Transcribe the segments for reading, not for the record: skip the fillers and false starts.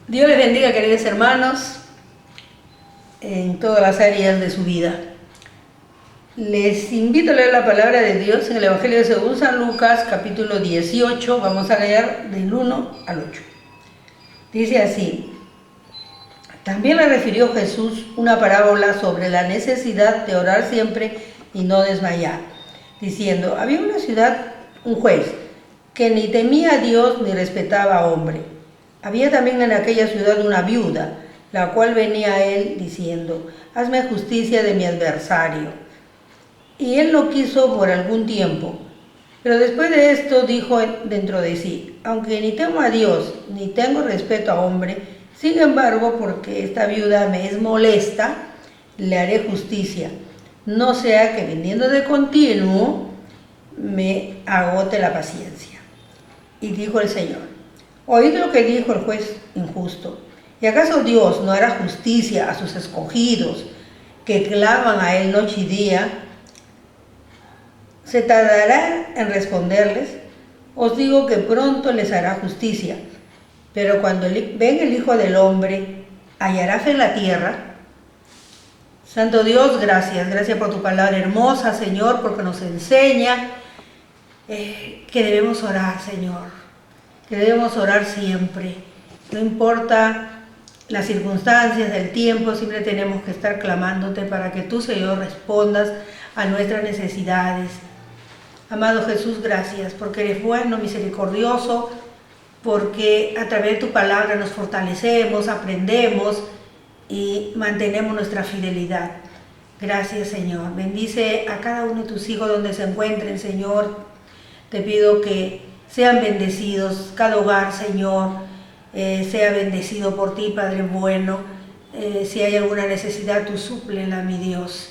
Dios les bendiga, queridos hermanos, en todas las áreas de su vida. Les invito a leer la palabra de Dios en el Evangelio de según San Lucas, capítulo 18. Vamos a leer del 1 al 8. Dice así: También le refirió Jesús una parábola sobre la necesidad de orar siempre y no desmayar, diciendo: había en una ciudad un juez que ni temía a Dios ni respetaba a hombre. Había también en aquella ciudad una viuda, la cual venía a él diciendo: hazme justicia de mi adversario. Y él no quiso por algún tiempo. Pero después de esto dijo dentro de sí: aunque ni temo a Dios ni tengo respeto a hombre, sin embargo, porque esta viuda me es molesta, le haré justicia, no sea que viniendo de continuo me agote la paciencia. Y dijo el Señor: oíd lo que dijo el juez injusto. ¿Y acaso Dios no hará justicia a sus escogidos, que claman a él noche y día? ¿Se tardará en responderles? Os digo que pronto les hará justicia. Pero cuando venga el Hijo del Hombre, ¿hallará fe en la tierra? Santo Dios, gracias por tu palabra hermosa, Señor, porque nos enseña que debemos orar, Señor. Que debemos orar siempre, no importa las circunstancias, el tiempo, siempre tenemos que estar clamándote para que tú, Señor, respondas a nuestras necesidades. Amado Jesús, gracias porque eres bueno, misericordioso, porque a través de tu palabra nos fortalecemos, aprendemos y mantenemos nuestra fidelidad. Gracias, Señor. Bendice a cada uno de tus hijos donde se encuentren, Señor. Te pido que sean bendecidos, cada hogar, Señor, sea bendecido por ti, Padre bueno. Si hay alguna necesidad, tú súplela, mi Dios.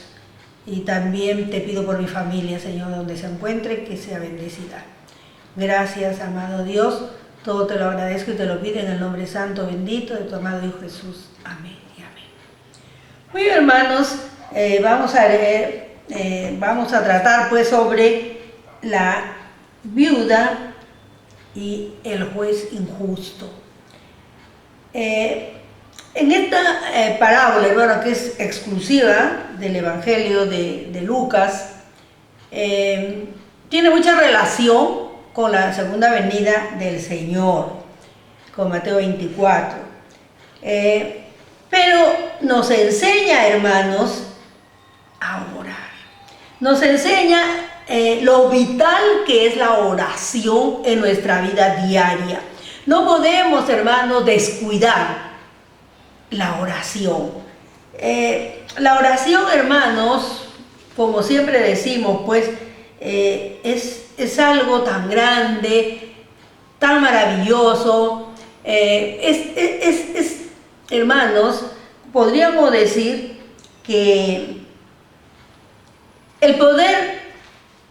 Y también te pido por mi familia, Señor, donde se encuentre, que sea bendecida. Gracias, amado Dios. Todo te lo agradezco y te lo pido en el nombre santo, bendito de tu amado Hijo Jesús. Amén y amén. Muy bien, hermanos, vamos a leer, vamos a tratar pues sobre la viuda y el juez injusto. En esta parábola, hermano, que es exclusiva del Evangelio de Lucas, tiene mucha relación con la segunda venida del Señor, con Mateo 24. Pero nos enseña, hermanos, a orar. Nos enseña lo vital que es la oración en nuestra vida diaria. No podemos, hermanos, descuidar la oración. La oración, hermanos, como siempre decimos, pues es algo tan grande, tan maravilloso. Hermanos, podríamos decir que el poder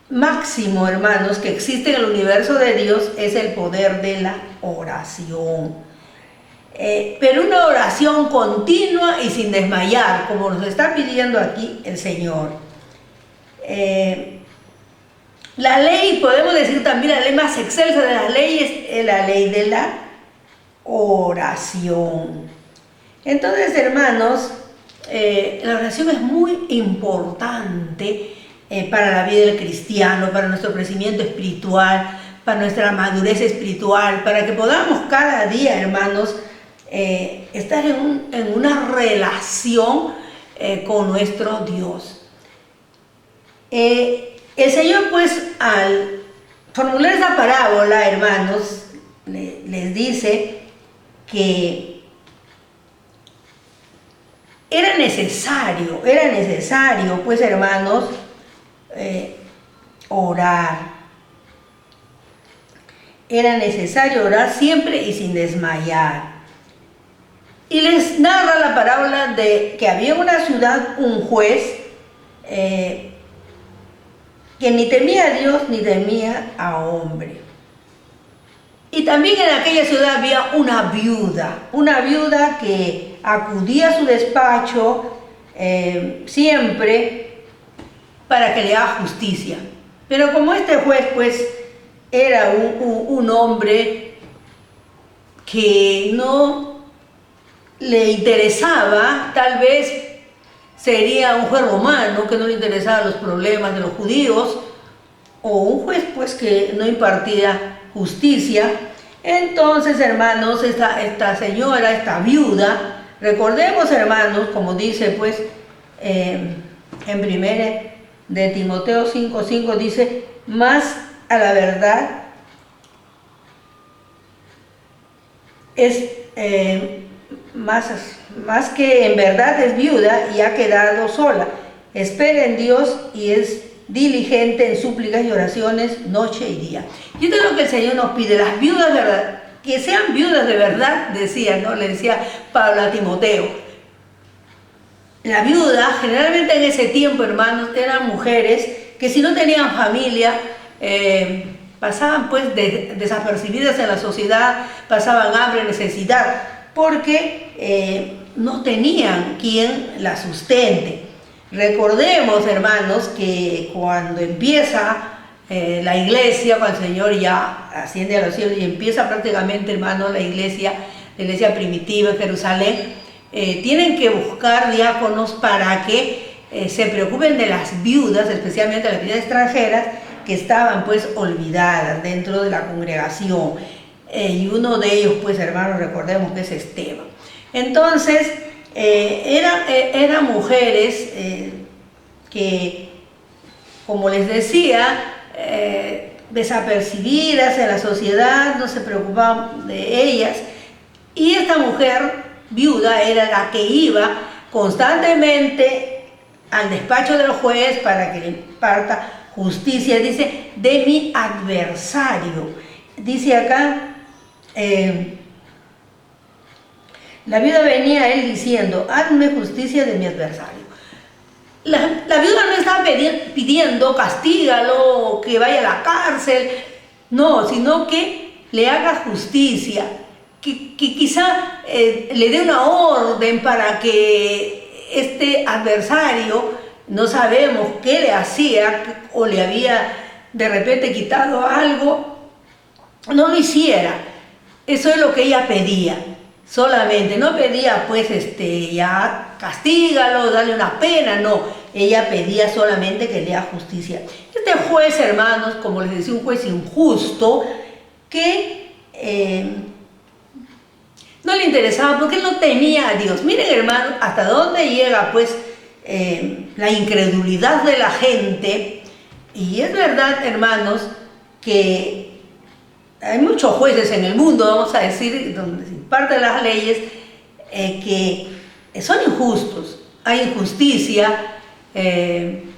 máximo, hermanos, que existe en el universo de Dios es el poder de la oración. Pero una oración continua y sin desmayar, como nos está pidiendo aquí el Señor. La ley, podemos decir también, la ley más excelsa de las leyes es la ley de la oración. Entonces, hermanos, la oración es muy importante para la vida del cristiano, para nuestro crecimiento espiritual, para nuestra madurez espiritual, para que podamos cada día, hermanos, estar en una relación con nuestro Dios. El Señor, pues, al formular esa parábola, hermanos, les dice que era necesario, pues, hermanos, orar. Era necesario orar siempre y sin desmayar. Y les narra la parábola de que había en una ciudad un juez que ni temía a Dios ni temía a hombre. Y también en aquella ciudad había una viuda que acudía a su despacho siempre para que le haga justicia. Pero como este juez, pues, era un hombre que no le interesaba, tal vez sería un juez romano que no le interesaban los problemas de los judíos, o un juez pues que no impartía justicia. Entonces, hermanos, esta señora, esta viuda, recordemos, hermanos, como dice pues en 1 de Timoteo 5:5, dice, más a la verdad es más que en verdad es viuda y ha quedado sola. Espera en Dios y es diligente en súplicas y oraciones noche y día. Y esto es lo que el Señor nos pide, las viudas de verdad, que sean viudas de verdad, decía, ¿no? Le decía Pablo a Timoteo. La viuda, generalmente en ese tiempo, hermanos, eran mujeres que si no tenían familia, pasaban pues desapercibidas en la sociedad, pasaban hambre, necesidad, porque no tenían quien la sustente. Recordemos, hermanos, que cuando empieza la iglesia, cuando el Señor ya asciende a los cielos y empieza prácticamente, hermanos, la iglesia primitiva en Jerusalén, tienen que buscar diáconos para que se preocupen de las viudas, especialmente las viudas extranjeras, que estaban pues olvidadas dentro de la congregación. Y uno de ellos, pues, hermanos, recordemos que es Esteban. Entonces, eran mujeres que, como les decía, desapercibidas en la sociedad, no se preocupaban de ellas. Y esta mujer viuda era la que iba constantemente al despacho del juez para que le imparta justicia. Dice, de mi adversario. Dice acá, la viuda venía a él diciendo, hazme justicia de mi adversario. La viuda no estaba pidiendo castígalo, que vaya a la cárcel, no, sino que le haga justicia, que quizá le dé una orden para que este adversario, no sabemos qué le hacía o le había de repente quitado algo, no lo hiciera. Eso es lo que ella pedía. Solamente, no pedía pues ya castígalo, dale una pena, no, ella pedía solamente que le haga justicia. Este juez, hermanos, como les decía, un juez injusto, que no le interesaba porque él no temía a Dios. Miren, hermanos, hasta dónde llega pues la incredulidad de la gente. Y es verdad, hermanos, que hay muchos jueces en el mundo, vamos a decir, donde se imparten las leyes, que son injustos. Hay injusticia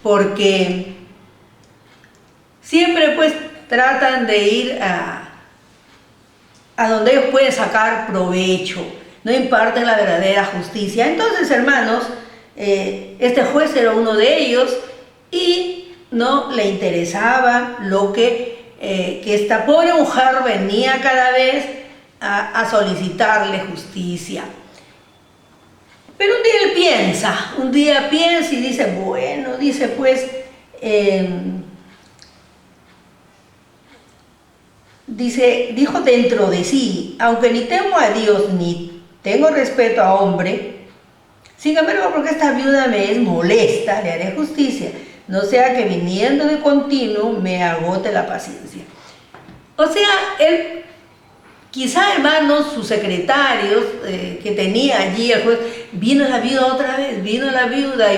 porque siempre pues tratan de ir a donde ellos pueden sacar provecho, no imparten la verdadera justicia. Entonces, hermanos, este juez era uno de ellos y no le interesaba lo que esta pobre mujer venía cada vez a solicitarle justicia. Pero un día piensa y dice, bueno, dice pues, dijo dentro de sí, aunque ni temo a Dios ni tengo respeto a hombre, sin embargo, porque esta viuda me es molesta, le haré justicia, no sea que viniendo de continuo me agote la paciencia. O sea, él, quizá, hermanos, sus secretarios que tenía allí, el juez, vino la viuda otra vez, vino la viuda,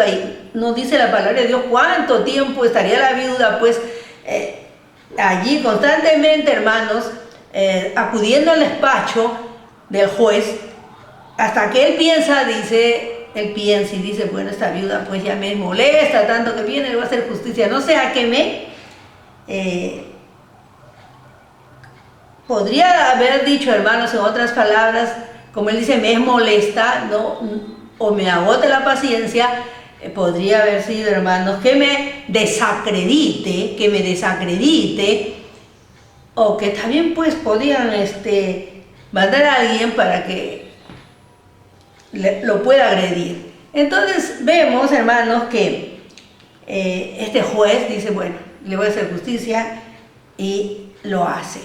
y nos dice la palabra de Dios cuánto tiempo estaría la viuda, pues, allí constantemente, hermanos, acudiendo al despacho del juez, hasta que él piensa y dice, bueno, esta viuda pues ya me molesta tanto que viene, le voy a hacer justicia, no sé a qué podría haber dicho, hermanos, en otras palabras, como él dice, me es molesta, ¿no? O me agota la paciencia, podría haber sido, hermanos, que me desacredite, o que también pues podían mandar a alguien para que lo pueda agredir. Entonces vemos, hermanos, que este juez dice, bueno, le voy a hacer justicia, y lo hace.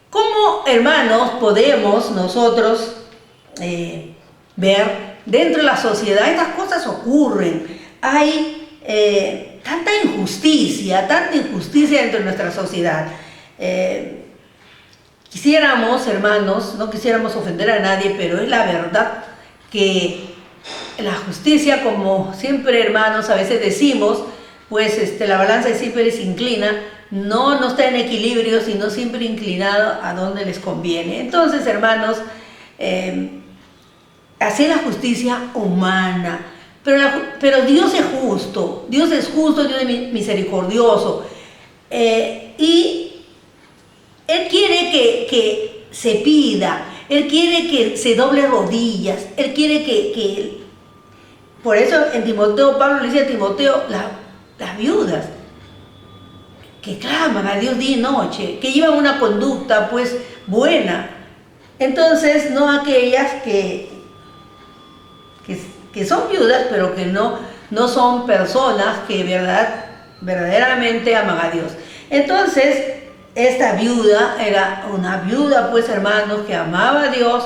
¿Cómo hermanos, podemos nosotros ver dentro de la sociedad estas cosas ocurren? Hay tanta injusticia dentro de nuestra sociedad. Quisiéramos, hermanos, no quisiéramos ofender a nadie, pero es la verdad que la justicia, como siempre, hermanos, a veces decimos, pues la balanza siempre se inclina, no está en equilibrio, sino siempre inclinado a donde les conviene. Entonces, hermanos, hacer la justicia humana, pero Dios es justo, Dios es misericordioso, y Él quiere que se pida, Él quiere que se doble rodillas, Él quiere que por eso en Timoteo, Pablo le dice a Timoteo, las viudas que claman a Dios día y noche, que llevan una conducta pues buena. Entonces, no aquellas que son viudas, pero que no son personas que verdaderamente aman a Dios. Entonces, esta viuda era una viuda, pues hermanos, que amaba a Dios,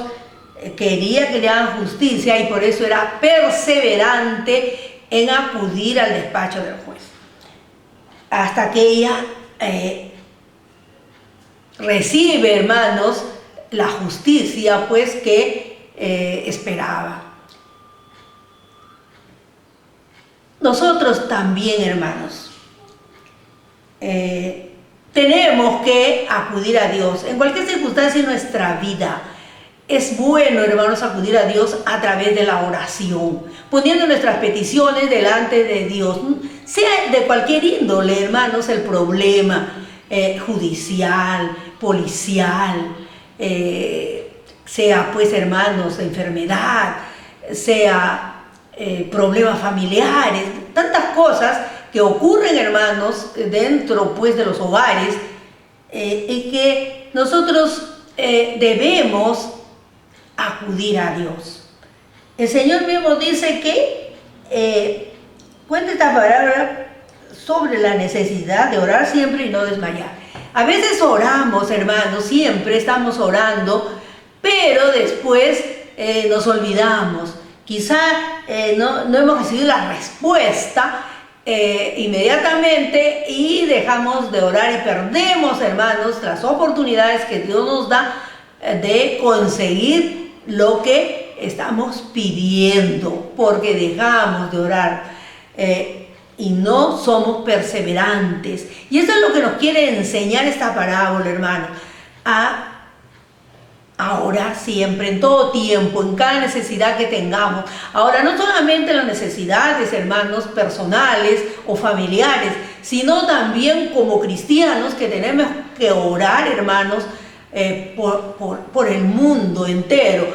quería que le hagan justicia y por eso era perseverante en acudir al despacho del juez. Hasta que ella recibe, hermanos, la justicia pues que esperaba. Nosotros también, hermanos, tenemos que acudir a Dios en cualquier circunstancia de nuestra vida. Es bueno, hermanos, acudir a Dios a través de la oración, poniendo nuestras peticiones delante de Dios, sea de cualquier índole, hermanos, el problema judicial, policial, sea pues, hermanos, enfermedad, sea problemas familiares, tantas cosas que ocurren, hermanos, dentro pues de los hogares, y que nosotros debemos acudir a Dios. El Señor mismo dice que cuenta esta palabra sobre la necesidad de orar siempre y no desmayar. A veces oramos, hermanos, siempre estamos orando, pero después nos olvidamos. Quizá no hemos recibido la respuesta inmediatamente y dejamos de orar y perdemos, hermanos, las oportunidades que Dios nos da de conseguir lo que estamos pidiendo, porque dejamos de orar y no somos perseverantes. Y eso es lo que nos quiere enseñar esta parábola, hermano, a orar siempre, en todo tiempo, en cada necesidad que tengamos. Ahora, no solamente las necesidades, hermanos, personales o familiares, sino también como cristianos que tenemos que orar, hermanos, por el mundo entero.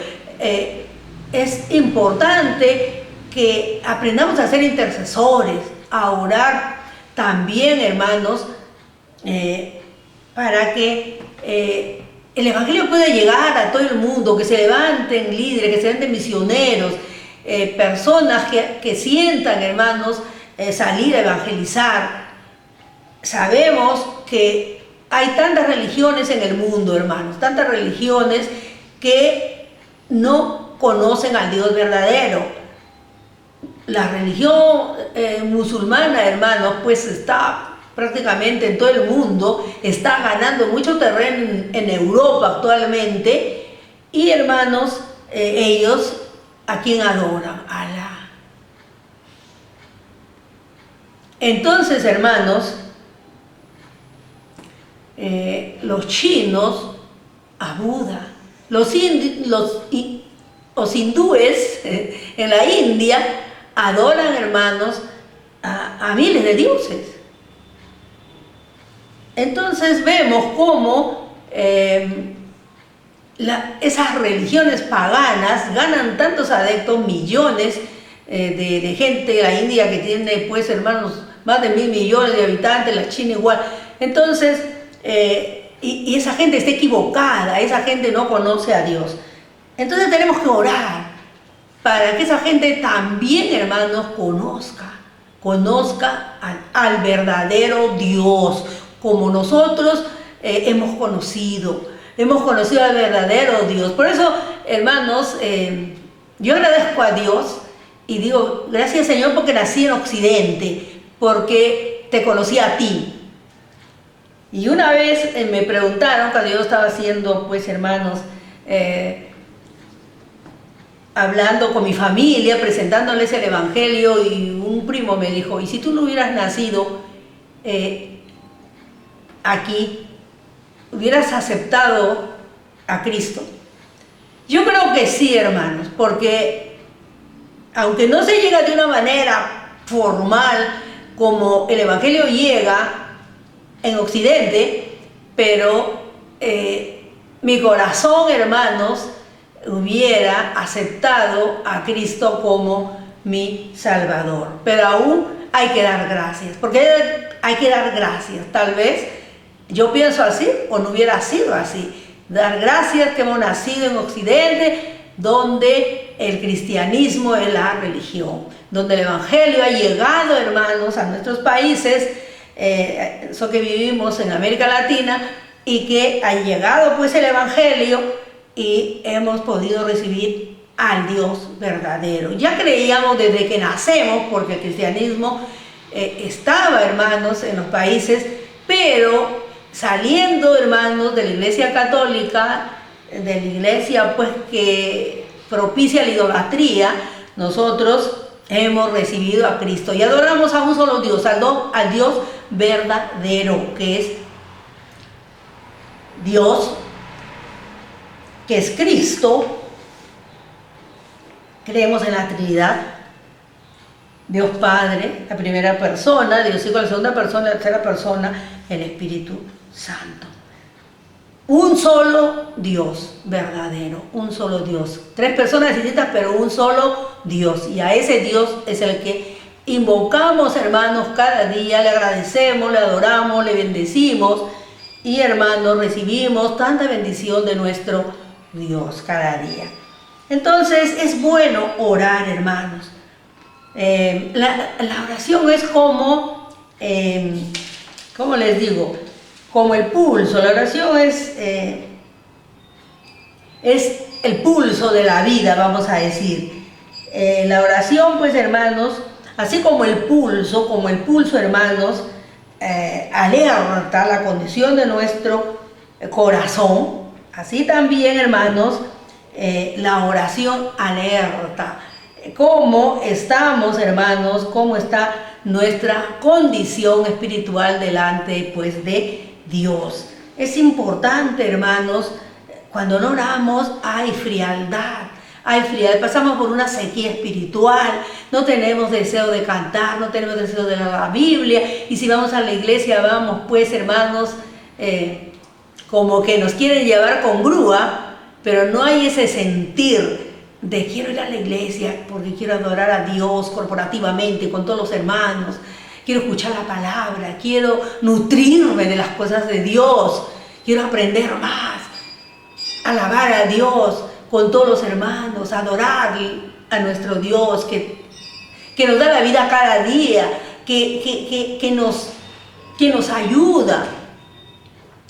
Es importante que aprendamos a ser intercesores, a orar también, hermanos, para que el Evangelio pueda llegar a todo el mundo, que se levanten líderes, que se levanten misioneros, personas que sientan, hermanos, salir a evangelizar. Sabemos que hay tantas religiones en el mundo, hermanos, tantas religiones que no conocen al Dios verdadero. La religión musulmana, hermanos, pues está prácticamente en todo el mundo, está ganando mucho terreno en Europa actualmente, y hermanos, ellos ¿a quién adoran? A Alá. Entonces, hermanos, los chinos a Buda, los hindúes en la India adoran, hermanos, a miles de dioses. Entonces vemos cómo esas religiones paganas ganan tantos adeptos, millones de gente de la India, que tiene pues, hermanos, más de 1.000 millones de habitantes, la China igual. Entonces, y esa gente está equivocada, esa gente no conoce a Dios. Entonces tenemos que orar para que esa gente también, hermanos, conozca al verdadero Dios, como nosotros hemos conocido. hemos conocido al verdadero Dios. Por eso, hermanos, yo agradezco a Dios y digo, gracias Señor porque nací en Occidente, porque te conocí a ti. Y una vez me preguntaron, cuando yo estaba haciendo, pues hermanos, hablando con mi familia, presentándoles el Evangelio, y un primo me dijo, ¿y si tú no hubieras nacido aquí, hubieras aceptado a Cristo? Yo creo que sí, hermanos, porque aunque no se llega de una manera formal como el Evangelio llega en Occidente, pero mi corazón, hermanos, hubiera aceptado a Cristo como mi Salvador. Pero aún hay que dar gracias, porque hay que dar gracias. Tal vez yo pienso así o no hubiera sido así. Dar gracias que hemos nacido en Occidente, donde el cristianismo es la religión, donde el Evangelio ha llegado, hermanos, a nuestros países, eso que vivimos en América Latina, y que ha llegado pues el Evangelio y hemos podido recibir al Dios verdadero. Ya creíamos desde que nacemos, porque el cristianismo estaba, hermanos, en los países, pero saliendo, hermanos, de la Iglesia Católica, de la Iglesia pues que propicia la idolatría, nosotros hemos recibido a Cristo y adoramos a un solo Dios, al Dios verdadero, que es Dios, que es Cristo. Creemos en la Trinidad, Dios Padre, la primera persona, Dios Hijo, la segunda persona, la tercera persona, el Espíritu Santo. Un solo Dios verdadero, un solo Dios. Tres personas distintas, pero un solo Dios. Y a ese Dios es el que invocamos, hermanos, cada día. Le agradecemos, le adoramos, le bendecimos. Y, hermanos, recibimos tanta bendición de nuestro Dios cada día. Entonces, es bueno orar, hermanos. La oración es como, ¿cómo les digo? Como el pulso. La oración es el pulso de la vida, vamos a decir. La oración, pues, hermanos, así como el pulso, hermanos, alerta la condición de nuestro corazón, así también, hermanos, la oración alerta cómo estamos, hermanos, cómo está nuestra condición espiritual delante, pues, de Dios. Es importante, hermanos, cuando no oramos hay frialdad, pasamos por una sequía espiritual, no tenemos deseo de cantar, no tenemos deseo de leer la Biblia, y si vamos a la iglesia vamos, pues, hermanos, como que nos quieren llevar con grúa, pero no hay ese sentir de quiero ir a la iglesia porque quiero adorar a Dios corporativamente con todos los hermanos, quiero escuchar la palabra, quiero nutrirme de las cosas de Dios, quiero aprender más, alabar a Dios con todos los hermanos, adorar a nuestro Dios que nos da la vida cada día, que nos ayuda.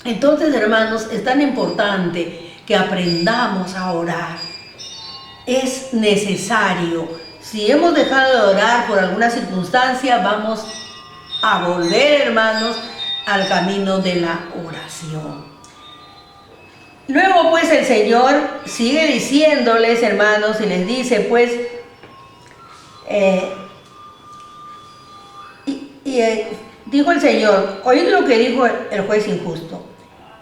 Entonces, hermanos, es tan importante que aprendamos a orar. Es necesario. Si hemos dejado de orar por alguna circunstancia, vamos a volver, hermanos, al camino de la oración. Luego, pues, el Señor sigue diciéndoles, hermanos, y les dice, pues, dijo el Señor, oíd lo que dijo el juez injusto.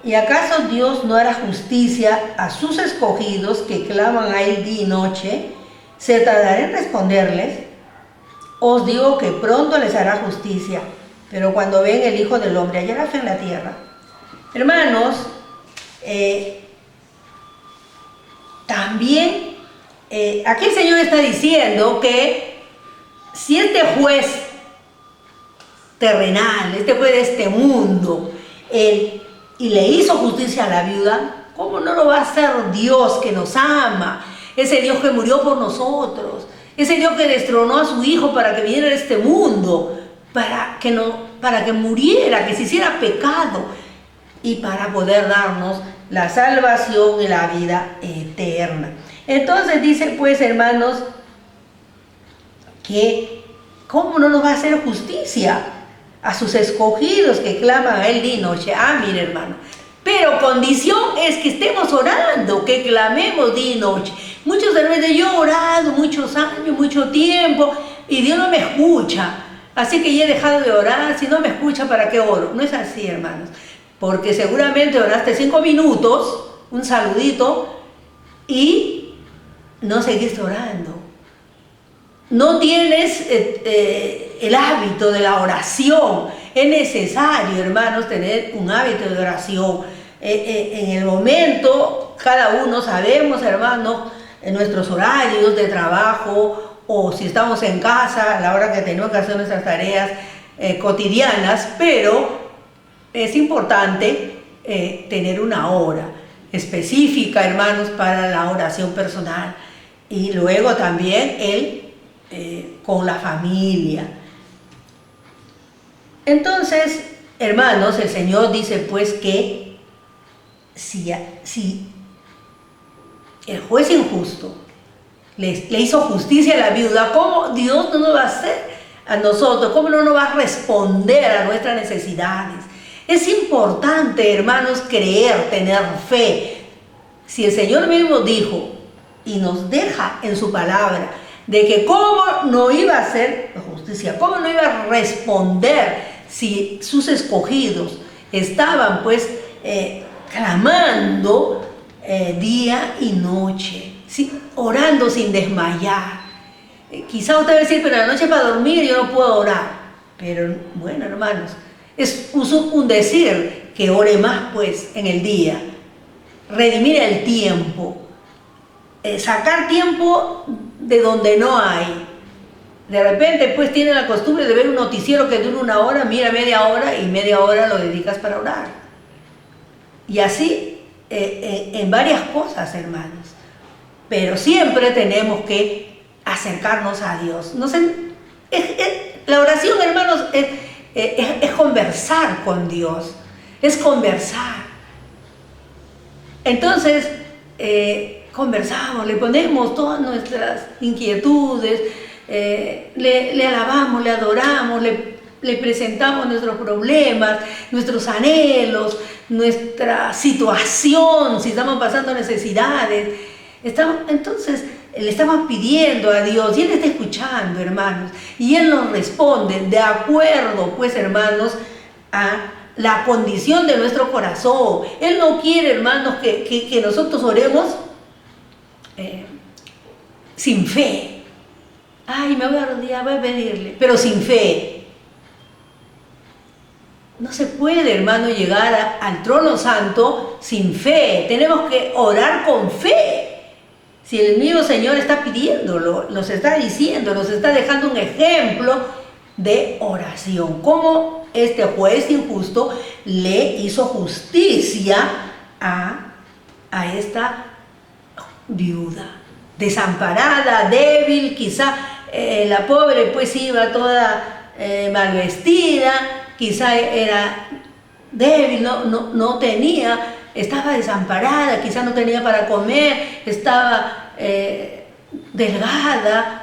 ¿Y acaso Dios no hará justicia a sus escogidos que claman a Él día y noche? ¿Se tardará en responderles? Os digo que pronto les hará justicia, pero cuando venga el Hijo del Hombre hallará fe en la tierra. Hermanos, también aquí el Señor está diciendo que si este juez terrenal, este juez de este mundo, y le hizo justicia a la viuda, ¿cómo no lo va a hacer Dios que nos ama? Ese Dios que murió por nosotros, ese Dios que destronó a su Hijo para que viniera a este mundo, para que muriera, que se hiciera pecado y para poder darnos la salvación y la vida eterna. Entonces dice pues, hermanos, que ¿cómo no nos va a hacer justicia a sus escogidos que claman a Él día y noche? Ah, mire, hermano, pero condición es que estemos orando, que clamemos día y noche. Muchos de repente, yo he orado muchos años, mucho tiempo, y Dios no me escucha, así que ya he dejado de orar. Si no me escucha, ¿para qué oro? No es así, hermanos, porque seguramente oraste 5 minutos, un saludito, y no seguiste orando. No tienes el hábito de la oración. Es necesario, hermanos, tener un hábito de oración. En el momento, cada uno sabemos, hermanos, en nuestros horarios de trabajo, o si estamos en casa, a la hora que tenemos que hacer nuestras tareas cotidianas, pero es importante tener una hora específica, hermanos, para la oración personal. Y luego también con la familia. Entonces, hermanos, el Señor dice pues que si el juez injusto le hizo justicia a la viuda, ¿cómo Dios no nos va a hacer a nosotros? ¿Cómo no nos va a responder a nuestras necesidades? Es importante, hermanos, creer, tener fe. Si el Señor mismo dijo y nos deja en su palabra de que cómo no iba a hacer justicia, cómo no iba a responder si sus escogidos estaban pues clamando día y noche, ¿sí? Orando sin desmayar. Quizá usted va a decir, pero la noche para dormir yo no puedo orar. Pero bueno, hermanos, es un decir que ore más pues en el día, redimir el tiempo, sacar tiempo de donde no hay. De repente pues tiene la costumbre de ver un noticiero que dura 1 hora, mira media hora y media hora lo dedicas para orar. Y así en varias cosas, hermanos. Pero siempre tenemos que acercarnos a Dios. La oración, hermanos, es conversar con Dios, es conversar. Entonces, conversamos, le ponemos todas nuestras inquietudes, le alabamos, le adoramos, le presentamos nuestros problemas, nuestros anhelos, nuestra situación, si estamos pasando necesidades. Entonces le estamos pidiendo a Dios y Él está escuchando, hermanos, y Él nos responde de acuerdo, pues, hermanos, a la condición de nuestro corazón. Él no quiere, hermanos, que nosotros oremos sin fe. Ay, me voy a arrodillar, voy a pedirle, pero sin fe. No se puede, hermano, llegar al trono santo sin fe. Tenemos que orar con fe. Si el mismo Señor está pidiéndolo, nos está diciendo, nos está dejando un ejemplo de oración. Como este juez injusto le hizo justicia a esta viuda, desamparada, débil, quizá la pobre pues iba toda mal vestida, quizá era débil, no tenía, estaba desamparada, quizá no tenía para comer, estaba delgada.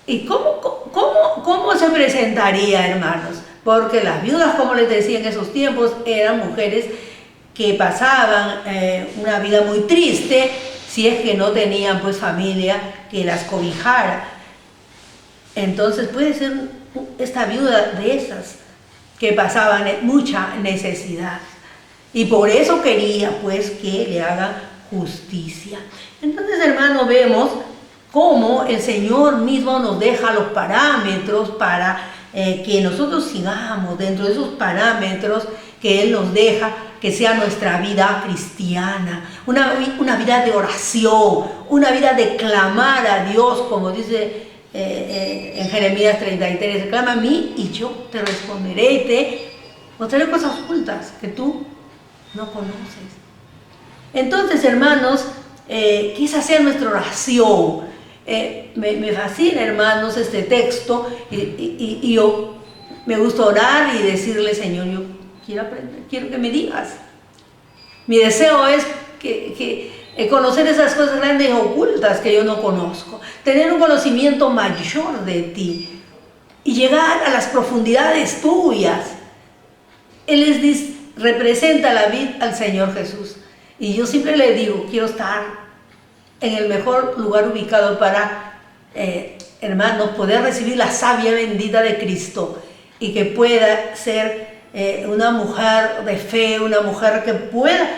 ¿Y cómo se presentaría, hermanos? Porque las viudas, como les decía en esos tiempos, eran mujeres que pasaban una vida muy triste, si es que no tenían pues familia que las cobijara. Entonces puede ser esta viuda de esas que pasaban mucha necesidad. Y por eso quería pues que le haga justicia. Entonces, hermano, vemos cómo el Señor mismo nos deja los parámetros para que nosotros sigamos dentro de esos parámetros que Él nos deja, que sea nuestra vida cristiana, una vida de oración, una vida de clamar a Dios, como dice en Jeremías 33, clama a mí y yo te responderé y te mostraré cosas ocultas que tú no conoces. Entonces, hermanos, que esa sea nuestra oración. Me fascina, hermanos, este texto y yo me gusta orar y decirle, Señor, yo quiero aprender, quiero que me digas Mi deseo es conocer esas cosas grandes y ocultas que yo no conozco, tener un conocimiento mayor de ti y llegar a las profundidades tuyas. Él representa la vid al Señor Jesús. Y yo siempre le digo, quiero estar en el mejor lugar ubicado para, hermanos, poder recibir la savia bendita de Cristo y que pueda ser una mujer de fe, una mujer que pueda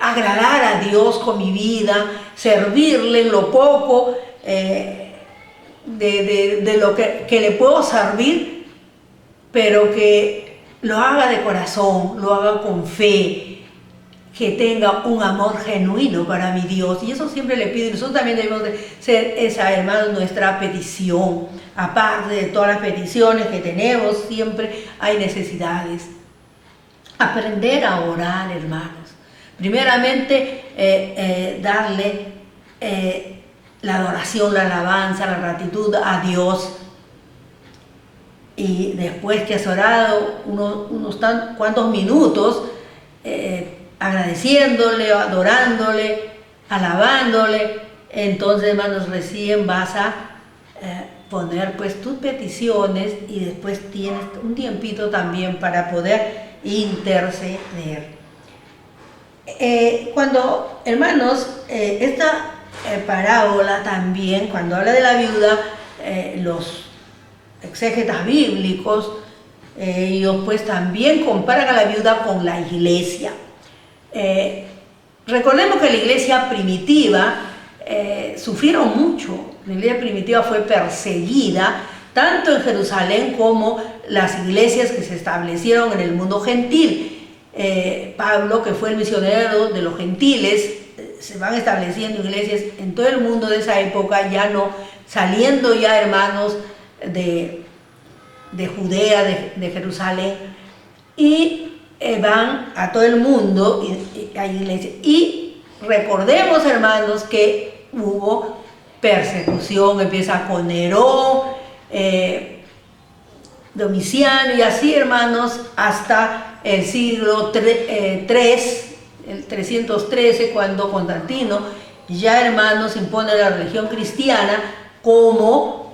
agradar a Dios con mi vida, servirle en lo poco de lo que le puedo servir, pero que lo haga de corazón, lo haga con fe, que tenga un amor genuino para mi Dios. Y eso siempre le pido, y nosotros también debemos de ser esa, hermanos, nuestra petición. Aparte de todas las peticiones que tenemos, siempre hay necesidades. Aprender a orar, hermanos. Primeramente, darle la adoración, la alabanza, la gratitud a Dios. Y después que has orado unos cuantos minutos, agradeciéndole, adorándole, alabándole, entonces, hermanos, recién vas a poner pues tus peticiones y después tienes un tiempito también para poder interceder. Cuando, hermanos, esta parábola también, cuando habla de la viuda, los exégetas bíblicos, ellos pues también comparan a la viuda con la iglesia. Recordemos que la iglesia primitiva sufrieron mucho. La iglesia primitiva fue perseguida tanto en Jerusalén como las iglesias que se establecieron en el mundo gentil. Pablo, que fue el misionero de los gentiles, se van estableciendo iglesias en todo el mundo de esa época, ya no saliendo ya, hermanos, de Judea, de Jerusalén, y van a todo el mundo y hay iglesias. Y recordemos, hermanos, que hubo persecución, empieza con Nerón, Domiciano, y así, hermanos, hasta el siglo III, el 313, cuando Constantino ya, hermanos, impone la religión cristiana como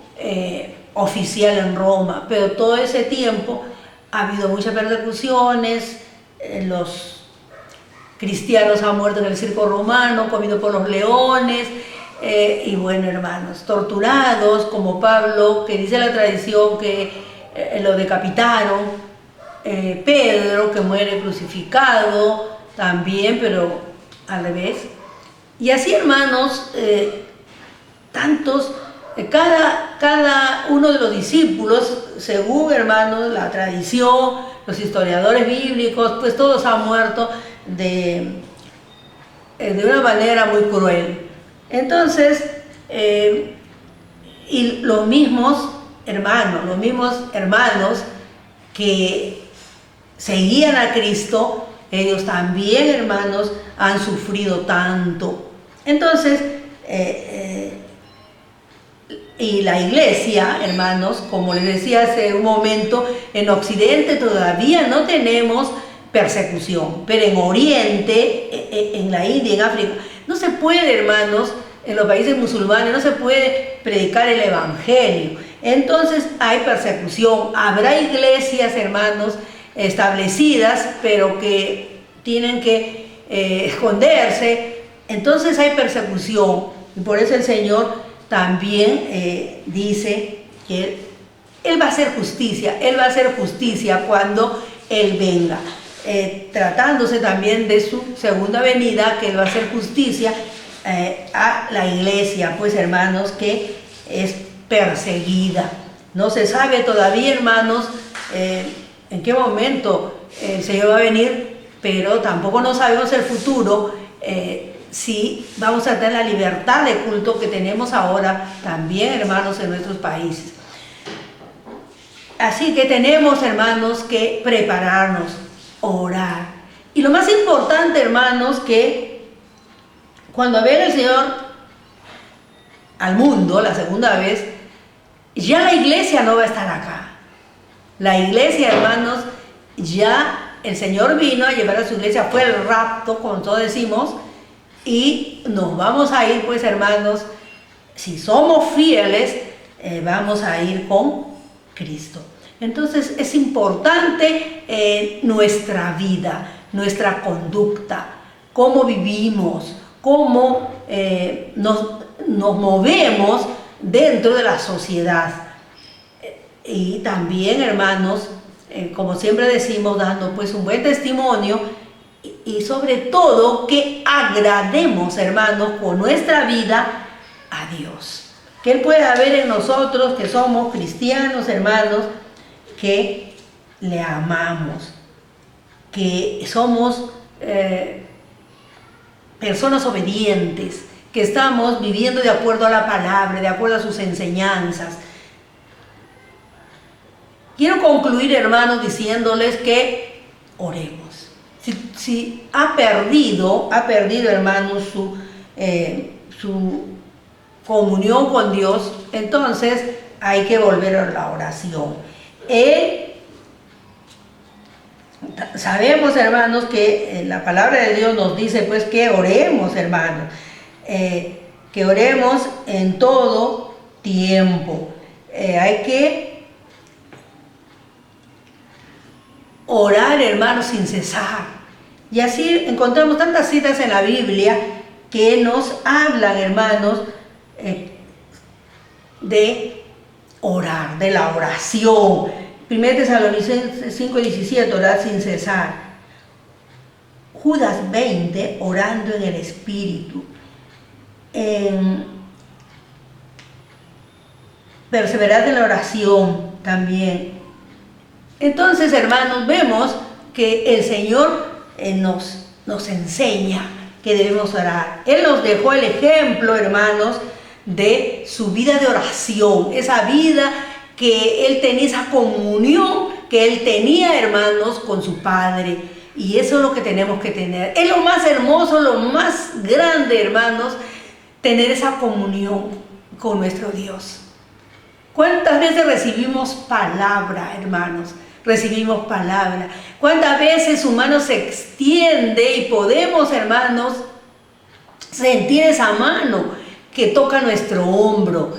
oficial en Roma. Pero todo ese tiempo ha habido muchas persecuciones, los cristianos han muerto en el circo romano, comidos por los leones, y bueno, hermanos, torturados, como Pablo, que dice la tradición que lo decapitaron, Pedro, que muere crucificado también, pero al revés. Y así, hermanos, tantos, cada uno de los discípulos, según, hermanos, la tradición, los historiadores bíblicos, pues todos han muerto de una manera muy cruel. Entonces, y los mismos hermanos que seguían a Cristo, ellos también, hermanos, han sufrido tanto. Entonces, y la iglesia, hermanos, como les decía hace un momento, en Occidente todavía no tenemos persecución, pero en Oriente, en la India, en África, no se puede, hermanos, en los países musulmanes no se puede predicar el evangelio. Entonces hay persecución. Habrá iglesias, hermanos, establecidas, pero que tienen que esconderse. Entonces hay persecución. Y por eso el Señor también dice que Él va a hacer justicia. Él va a hacer justicia cuando Él venga. Tratándose también de su segunda venida, que Él va a hacer justicia a la iglesia, pues, hermanos, que es perseguida. No se sabe todavía, hermanos, en qué momento el Señor va a venir, pero tampoco no sabemos el futuro, si vamos a tener la libertad de culto que tenemos ahora también, hermanos, en nuestros países. Así que tenemos, hermanos, que prepararnos, orar. Y lo más importante, hermanos, que cuando venga el Señor al mundo la segunda vez, ya la iglesia no va a estar acá. La iglesia, hermanos, ya el Señor vino a llevar a su iglesia, fue el rapto, como todos decimos, y nos vamos a ir, pues hermanos, si somos fieles, vamos a ir con Cristo. Entonces es importante nuestra vida, nuestra conducta, cómo vivimos, cómo nos movemos dentro de la sociedad. Y también, hermanos, como siempre decimos, dando pues un buen testimonio y sobre todo que agrademos, hermanos, con nuestra vida a Dios. Que Él pueda ver en nosotros que somos cristianos, hermanos, que le amamos, que somos personas obedientes, que estamos viviendo de acuerdo a la palabra, de acuerdo a sus enseñanzas. Quiero concluir, hermanos, diciéndoles que oremos. Si ha perdido, hermanos, su comunión con Dios, entonces hay que volver a la oración. Sabemos, hermanos, que la palabra de Dios nos dice pues que oremos, hermanos, que oremos en todo tiempo. Hay que orar, hermanos, sin cesar. Y así encontramos tantas citas en la Biblia que nos hablan, hermanos, de orar, de la oración. 1 Tesalonicenses 5:17, orar sin cesar. Judas 20, orando en el Espíritu. Perseverad en la oración también. Entonces, hermanos, vemos que el Señor nos enseña que debemos orar. Él nos dejó el ejemplo, hermanos, de su vida de oración, esa vida que Él tenía, esa comunión que Él tenía, hermanos, con su Padre. Y eso es lo que tenemos que tener. Es lo más hermoso, lo más grande, hermanos, tener esa comunión con nuestro Dios. ¿Cuántas veces recibimos palabra, hermanos? Recibimos palabra. ¿Cuántas veces su mano se extiende y podemos, hermanos, sentir esa mano que toca nuestro hombro?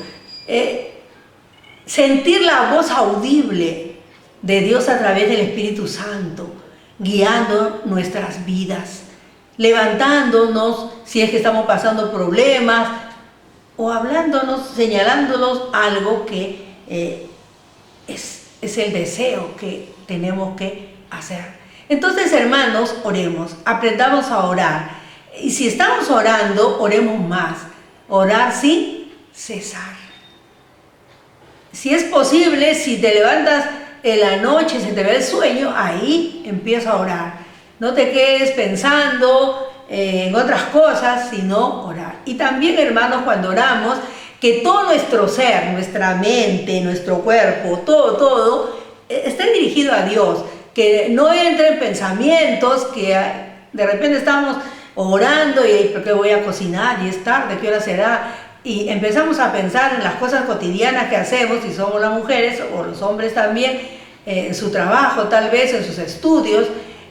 Sentir la voz audible de Dios a través del Espíritu Santo, guiando nuestras vidas, levantándonos si es que estamos pasando problemas, o hablándonos, señalándonos algo que es el deseo que tenemos que hacer. Entonces, hermanos, oremos, aprendamos a orar. Y si estamos orando, oremos más. Orar sin cesar. Si es posible, si te levantas en la noche, se te ve el sueño, ahí empieza a orar. No te quedes pensando en otras cosas, sino orar. Y también, hermanos, cuando oramos, que todo nuestro ser, nuestra mente, nuestro cuerpo, todo esté dirigido a Dios. Que no entren pensamientos que de repente estamos orando y ¿por qué voy a cocinar? Y es tarde, ¿qué hora será? Y empezamos a pensar en las cosas cotidianas que hacemos, si somos las mujeres o los hombres también, en su trabajo tal vez, en sus estudios,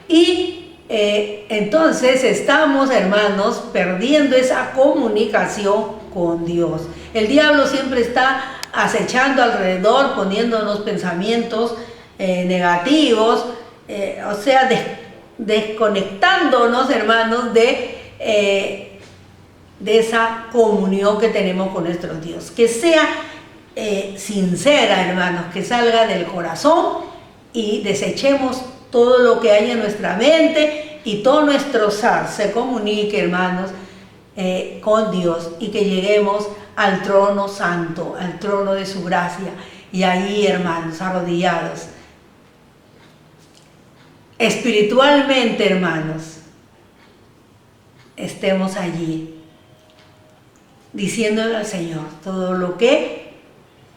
y entonces estamos, hermanos, perdiendo esa comunicación con Dios. El diablo siempre está acechando alrededor, poniéndonos pensamientos negativos, o sea, desconectándonos, hermanos, de esa comunión que tenemos con nuestro Dios. Que sea sincera, hermanos, que salga del corazón y desechemos todo lo que hay en nuestra mente y todo nuestro ser se comunique, hermanos, con Dios, y que lleguemos al trono santo, al trono de su gracia, y ahí, hermanos, arrodillados, espiritualmente, hermanos, estemos allí, diciéndole al Señor todo lo que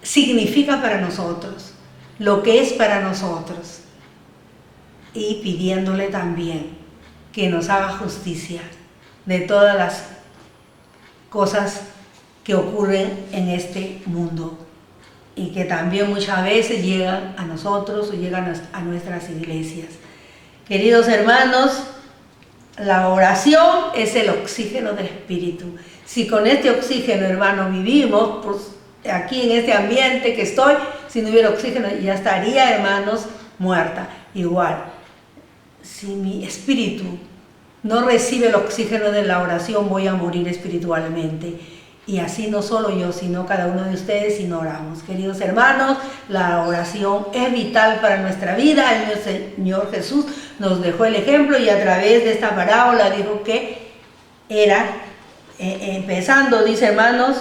significa para nosotros, lo que es para nosotros, y pidiéndole también que nos haga justicia de todas las cosas que ocurren en este mundo y que también muchas veces llegan a nosotros o llegan a nuestras iglesias. Queridos hermanos, la oración es el oxígeno del espíritu. Si con este oxígeno, hermano, vivimos, pues aquí en este ambiente que estoy, si no hubiera oxígeno ya estaría, hermanos, muerta. Igual, si mi espíritu no recibe el oxígeno de la oración, voy a morir espiritualmente. Y así no solo yo, sino cada uno de ustedes si no oramos. Queridos hermanos, la oración es vital para nuestra vida. El Señor Jesús nos dejó el ejemplo y a través de esta parábola dijo que era, empezando, dice hermanos,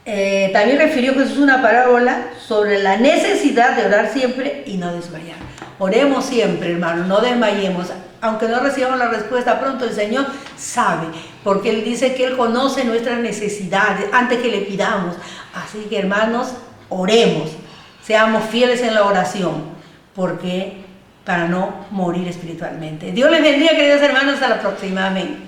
también refirió Jesús una parábola sobre la necesidad de orar siempre y no desmayar. Oremos siempre, hermanos, no desmayemos. Aunque no recibamos la respuesta pronto, el Señor sabe, porque Él dice que Él conoce nuestras necesidades antes que le pidamos. Así que, hermanos, oremos, seamos fieles en la oración, porque para no morir espiritualmente. Dios les bendiga, queridos hermanos, hasta la próxima. Amén.